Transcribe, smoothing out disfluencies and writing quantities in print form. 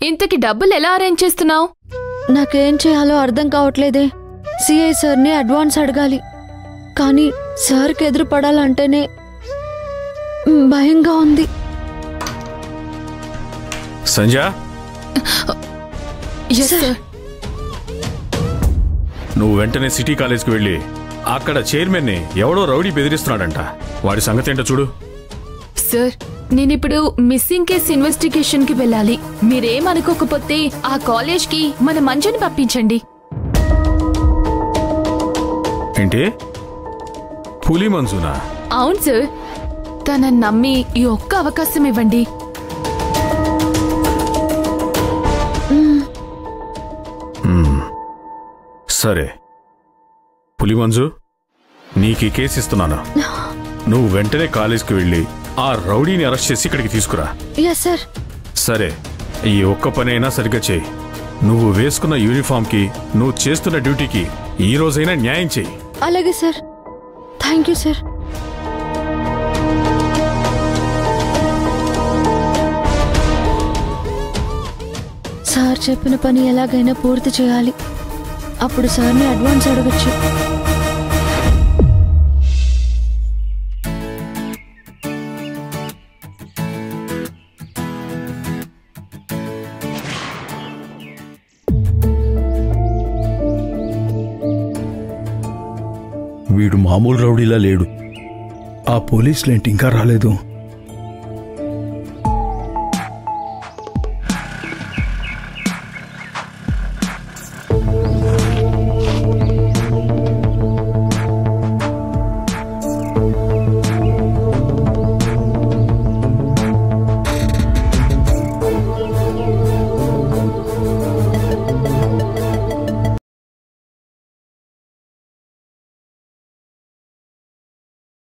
ఇంతకి డబ్బులు ఎలా అరేంజ్ చేస్తున్నావు? నాకేం చేయాలో అర్థం కావట్లేదే. సిఐ సార్ని అడ్వాన్స్ అడగాలి, కానీ సార్కి ఎదురు పడాలంటేనే భయంగా ఉంది. సంజయ్, నువ్వు వెంటనే సిటీ కాలేజ్కి వెళ్ళి అక్కడ చైర్మన్ ని ఎవడో రౌడీ బెదిరిస్తున్నాడంట. వాడి సంగతి ఏంటో చూడు. సార్, నేనిప్పుడు మిస్సింగ్ కేస్ ఇన్వెస్టిగేషన్ కి వెళ్ళాలి. మీరేమనుకోకపోతే ఆ కాలేజ్ కి మన మంజుని పంపించండి. ఏంటి, పులి మంజునా? అవును సార్, తనని నమ్మి ఈ ఒక్క అవకాశం ఇవ్వండి. సరే పులి మంజు, నీకు కేసు ఇస్తున్నాను. నువ్వు వెంటనే కాలేజ్కి వెళ్ళి ఆ రౌడీని అరెస్ట్ చేసి ఇక్కడికి తీసుకురా. సరే, ఈ ఒక్క పనైనా సరిగ్గా చేయి. నువ్వు వేసుకున్న యూనిఫామ్ కి, నువ్వు చేస్తున్న డ్యూటీకి ఈ రోజైనా న్యాయం చేయి. అలాగే sir. Thank you sir. Sir చెప్పిన పని ఎలాగైనా పూర్తి చేయాలి. అప్పుడు సార్ని అడ్వాన్స్ అడగచ్చు. వీడు మామూలు రౌడీలా లేడు. ఆ పోలీసులేంటి ఇంకా రాలేదు?